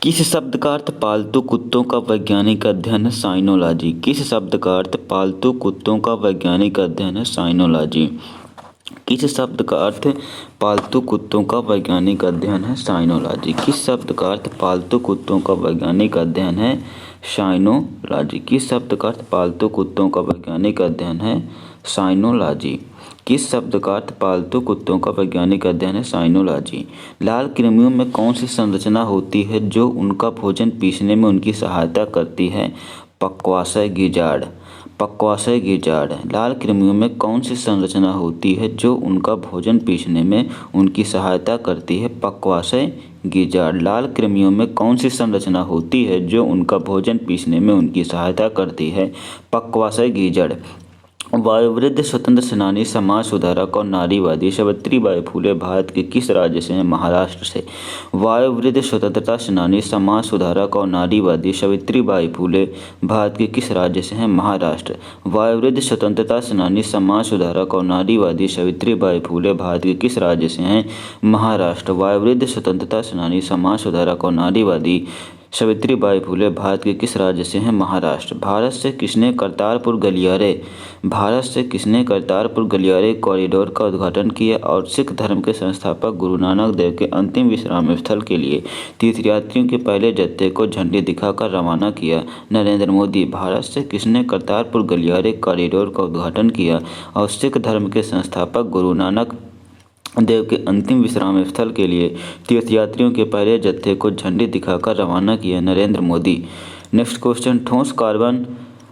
किस शब्द का अर्थ पालतू कुत्तों का वैज्ञानिक अध्ययन है साइनोलॉजी। किस शब्द का अर्थ पालतू कुत्तों का वैज्ञानिक अध्ययन है साइनोलॉजी। किस शब्द का अर्थ पालतू कुत्तों का वैज्ञानिक अध्ययन है साइनोलॉजी। किस शब्द का अर्थ पालतू कुत्तों का वैज्ञानिक अध्ययन है साइनोलॉजी। किस शब्द का अर्थ पालतू कुत्तों का वैज्ञानिक अध्ययन है साइनोलॉजी। किस शब्द का अर्थ पालतू कुत्तों का वैज्ञानिक अध्ययन है साइनोलॉजी। लाल कृमियों में कौन सी संरचना होती है जो उनका भोजन पीसने में उनकी सहायता करती है। पक्वाशय गिजार्ड। पक्वाशय गिजार्ड। लाल कृमियों में कौन सी संरचना होती है जो उनका भोजन पीसने में उनकी सहायता करती है। पक्वाशय गिजार्ड। लाल कृमियों में कौन सी संरचना होती है जो उनका भोजन पीसने में उनकी सहायता करती है। पक्वाशय गिजार्ड। वयोवृद्ध स्वतंत्र सेनानी, समाज सुधारक और नारीवादी सावित्रीबाई फुले भारत के किस राज्य से हैं। महाराष्ट्र से। वयोवृद्ध स्वतंत्रता सेनानी, समाज सुधारक और नारीवादी सावित्रीबाई फुले भारत के किस राज्य से हैं। महाराष्ट्र। वयोवृद्ध स्वतंत्रता सेनानी, समाज सुधारक और नारीवादी सावित्रीबाई फुले भारत के किस राज्य से हैं। महाराष्ट्र। वयोवृद्ध स्वतंत्रता सेनानी, समाज सुधारक और नारीवादी सावित्रीबाई फुले भारत के किस राज्य से हैं। महाराष्ट्र। भारत से किसने करतारपुर गलियारे कॉरिडोर का उद्घाटन किया और सिख धर्म के संस्थापक गुरु नानक देव के अंतिम विश्राम स्थल के लिए तीर्थयात्रियों के पहले जत्थे को झंडी दिखाकर रवाना किया। नरेंद्र मोदी। भारत से किसने करतारपुर गलियारे कॉरिडोर का उद्घाटन किया और सिख धर्म के संस्थापक गुरु नानक देव के अंतिम विश्राम स्थल के लिए तीर्थयात्रियों के पहले जत्थे को झंडी दिखाकर रवाना किया। नरेंद्र मोदी। नेक्स्ट क्वेश्चन, ठोस कार्बन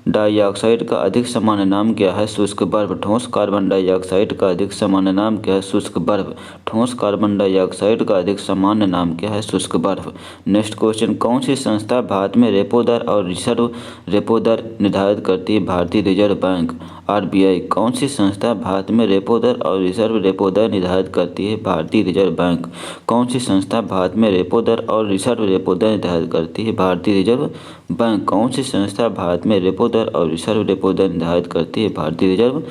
डाइऑक्साइड का अधिक सामान्य नाम क्या है। शुष्क बर्फ। ठोस कार्बन डाइऑक्साइड का अधिक सामान्य नाम क्या है। शुष्क बर्फ। ठोस कार्बन डाइऑक्साइड का अधिक सामान्य नाम क्या है। शुष्क बर्फ। नेक्स्ट क्वेश्चन, कौन सी संस्था भारत में रेपो दर और रिजर्व रेपो दर निर्धारित करती है। भारतीय रिजर्व बैंक आरबीआई। कौन सी संस्था भारत में रेपो दर और रिजर्व रेपो दर निर्धारित करती है। भारतीय रिजर्व बैंक। कौन सी संस्था भारत में रेपो दर और रिजर्व रेपो दर निर्धारित करती है। भारतीय रिजर्व बैंक। कौन सी संस्था भारत में रेपो दर और रिजर्व रेपो दर निर्धारित करती है। भारतीय रिजर्व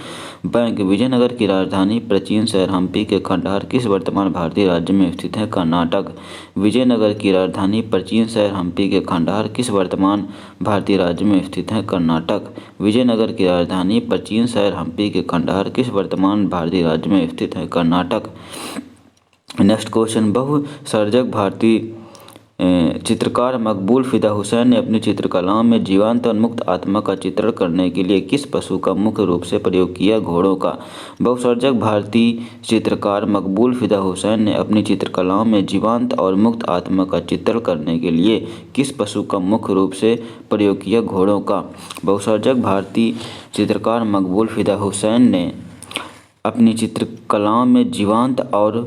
बैंक। विजयनगर की राजधानी प्राचीन शहर हम्पी के खंडहर किस वर्तमान भारतीय राज्य में स्थित है। कर्नाटक। विजयनगर की राजधानी प्राचीन शहर हम्पी के खंडहर किस वर्तमान भारतीय राज्य में स्थित है। कर्नाटक। विजयनगर की राजधानी प्राचीन शहर हम्पी के खंडहर किस वर्तमान भारतीय राज्य में स्थित है। कर्नाटक। नेक्स्ट क्वेश्चन, बहुसर्जक भारतीय चित्रकार मकबूल फिदा हुसैन ने अपनी चित्रकलाओं में जीवंत और मुक्त आत्मा का चित्रण करने के लिए किस पशु का मुख्य रूप से प्रयोग किया। घोड़ों का। बहुसर्जक भारतीय चित्रकार मकबूल फिदा हुसैन ने अपनी चित्रकलाओं में जीवंत और मुक्त आत्मा का चित्रण करने के लिए किस पशु का मुख्य रूप से प्रयोग किया। घोड़ों का। बहुसर्जक भारतीय चित्रकार मकबूल फिदा हुसैन ने अपनी चित्रकलाओं में जीवंत और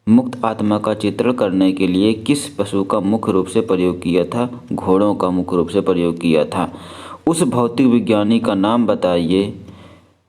मुक्त आत्मा का चित्रण करने के लिए किस पशु का मुख्य रूप से प्रयोग किया था। घोड़ों का मुख्य रूप से प्रयोग किया था। उस भौतिक विज्ञानी का नाम बताइए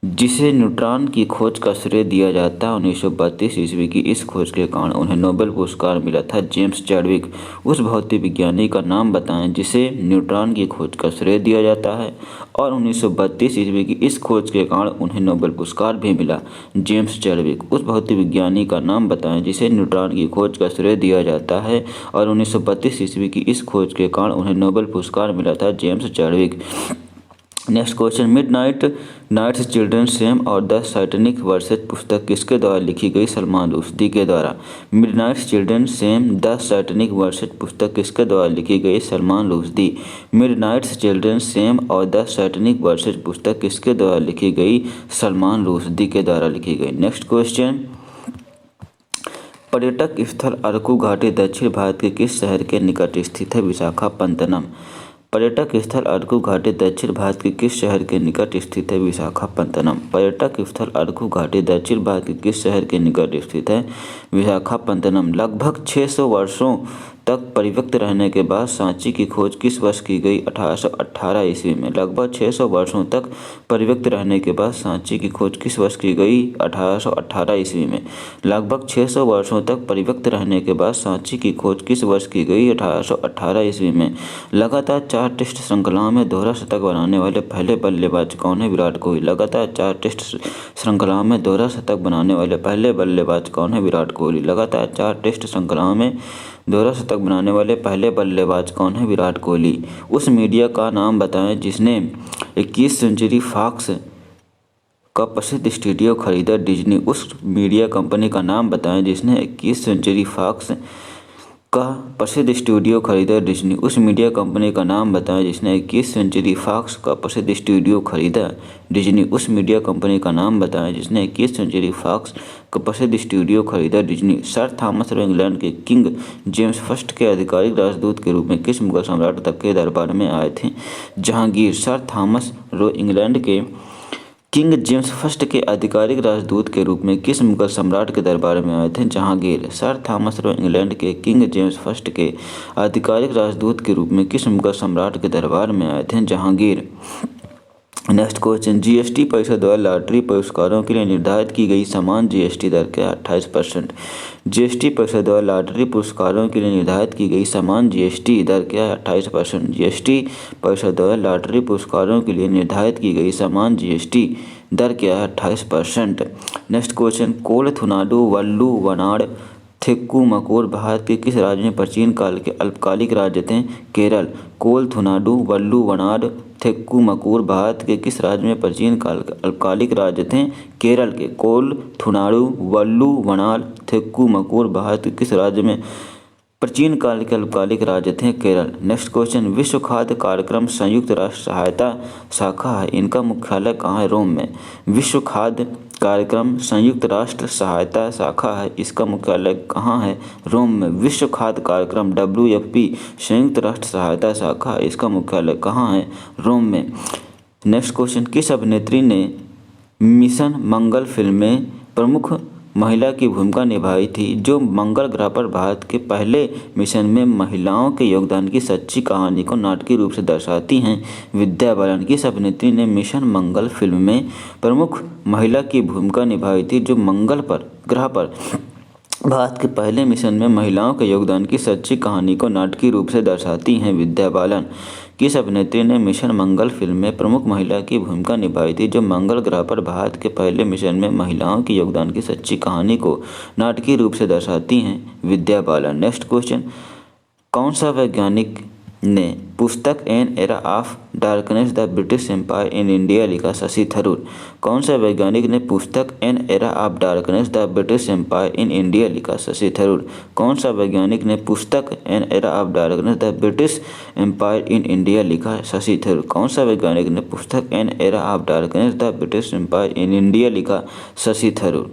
जिसे न्यूट्रॉन की खोज का श्रेय दिया जाता है। 1932 ईस्वी की इस खोज के कारण उन्हें नोबेल पुरस्कार मिला था। James Chadwick. उस भौतिक विज्ञानी का नाम बताएं जिसे न्यूट्रॉन की खोज का श्रेय दिया जाता है और 1932 ईस्वी की इस खोज के कारण उन्हें नोबेल पुरस्कार भी मिला। James Chadwick. उस भौतिक विज्ञानी का नाम बताएं जिसे न्यूट्रॉन की खोज का श्रेय दिया जाता है और 1932 ईस्वी की इस खोज के कारण उन्हें नोबेल पुरस्कार मिला था। James Chadwick. Next question, midnight nights children's same और द सैटेनिक वर्सेस पुस्तक किसके द्वारा लिखी गई। सलमान रुश्दी के द्वारा। Midnight children's same the satanic verses पुस्तक किसके द्वारा लिखी गई। Salman Rushdie. Midnight children's same और द सैटेनिक वर्सेस पुस्तक किसके द्वारा लिखी गई। सलमान रुश्दी के द्वारा लिखी गई। नेक्स्ट क्वेश्चन, पर्यटक स्थल अरकू घाटी दक्षिण भारत के किस शहर के निकट स्थित है। विशाखापत्तनम। पर्यटक स्थल अरकू घाटी दक्षिण भारत के किस शहर के निकट स्थित है। विशाखापत्तनम। पर्यटक स्थल अरकू घाटी दक्षिण भारत के किस शहर के निकट स्थित है। विशाखापत्तनम। लगभग 600 वर्षों तक परित्यक्त रहने के बाद सांची की खोज किस वर्ष की गई। 1818 ईस्वी में। लगभग 600 वर्षों तक परित्यक्त रहने के बाद सांची की खोज किस वर्ष की गई। 1818 ईस्वी में। लगभग 600 वर्षों तक परित्यक्त रहने के बाद सांची की खोज किस वर्ष की गई। 1818 ईस्वी में। लगातार 4 टेस्ट श्रृंखलाओं में दोहरा शतक बनाने वाले पहले बल्लेबाज कौन है। विराट कोहली। लगातार 4 टेस्ट श्रृंखलाओं में दोहरा शतक बनाने वाले पहले बल्लेबाज कौन है। विराट कोहली। लगातार 4 टेस्ट श्रृंखलाओं में दोहरा शतक शतक बनाने वाले पहले बल्लेबाज कौन है? विराट कोहली। उस मीडिया का नाम बताएं जिसने 21 सेंचुरी फॉक्स का प्रसिद्ध स्टूडियो खरीदा। डिज्नी। उस मीडिया कंपनी का नाम बताएं जिसने 21 सेंचुरी फॉक्स का प्रसिद्ध स्टूडियो खरीदा। डिज्नी। उस मीडिया कंपनी का नाम बताएं जिसने 21 सेंचुरी फॉक्स का प्रसिद्ध स्टूडियो खरीदा। डिज्नी। उस मीडिया कंपनी का नाम बताएं जिसने 21 सेंचुरी फॉक्स का प्रसिद्ध स्टूडियो खरीदा। Disney. Sir Thomas Roe England के किंग जेम्स फर्स्ट के आधिकारिक राजदूत के रूप में किस मुगल सम्राट तक के दरबार में आए थे? Jahangir. Sir Thomas Roe England के किंग जेम्स फर्स्ट के आधिकारिक राजदूत के रूप में किस मुगल सम्राट के दरबार में आए थे? Jahangir. Sir Thomas Roe England के किंग जेम्स फर्स्ट के आधिकारिक राजदूत के रूप में किस मुगल सम्राट के दरबार में आए थे? जहांगीर। नेक्स्ट क्वेश्चन, जीएसटी परिषद द्वारा लॉटरी पुरस्कारों के लिए निर्धारित की गई समान जीएसटी दर क्या? 28%। जीएसटी परिषद द्वारा लॉटरी पुरस्कारों के लिए निर्धारित की गई समान जीएसटी दर क्या है? 28%। जीएसटी परिषद द्वारा लॉटरी पुरस्कारों के लिए निर्धारित की गई समान जीएसटी दर क्या है? 28%। नेक्स्ट क्वेश्चन, कोलथुनाडु वल्लू वनाड थिक्कुमकुर भारत के किस राज्य में प्राचीन काल के अल्पकालिक राज्य थे? केरल। कोलथुनाडु वल्लू वनाड थिक्कुमकुर भारत के किस राज्य में प्राचीन काल के अल्पकालिक राज्य थे? केरल के। कोलथुनाडु वल्लू वनाड थिक्कुमकुर भारत के किस राज्य में प्राचीन काल के अल्पकालिक राज्य थे? केरल। नेक्स्ट क्वेश्चन, विश्व खाद्य कार्यक्रम संयुक्त राष्ट्र सहायता शाखा है, इनका मुख्यालय कहाँ है? रोम में। विश्व खाद्य कार्यक्रम संयुक्त राष्ट्र सहायता शाखा है, इसका मुख्यालय कहाँ है? रोम में। विश्व खाद्य कार्यक्रम WFP संयुक्त राष्ट्र सहायता शाखा है, इसका मुख्यालय कहाँ है? रोम में। नेक्स्ट क्वेश्चन, किस अभिनेत्री ने मिशन मंगल फिल्म में प्रमुख महिला की भूमिका निभाई थी, जो मंगल ग्रह पर भारत के पहले मिशन में महिलाओं के योगदान की सच्ची कहानी को नाटकीय रूप से दर्शाती हैं? विद्या बालन। किस अभिनेत्री ने मिशन मंगल फिल्म में प्रमुख महिला की भूमिका निभाई थी, जो मंगल ग्रह पर भारत के पहले मिशन में महिलाओं के योगदान की सच्ची कहानी को नाटकीय रूप से दर्शाती हैं? विद्या बालन। किस अभिनेत्री ने मिशन मंगल फिल्म में प्रमुख महिला की भूमिका निभाई थी, जो मंगल ग्रह पर भारत के पहले मिशन में महिलाओं के योगदान की सच्ची कहानी को नाटकीय रूप से दर्शाती हैं? विद्या बालन। नेक्स्ट क्वेश्चन, कौन सा वैज्ञानिक ने पुस्तक an era of darkness the British empire in India लिखा? शशि थरूर। कौन सा वैज्ञानिक ने पुस्तक an era of darkness the British empire in India लिखा? शशि थरूर। कौन सा वैज्ञानिक ने पुस्तक an era of darkness the British empire in India लिखा? शशि थरूर। कौन सा वैज्ञानिक ने पुस्तक an era of darkness the British empire in India लिखा? शशि थरूर।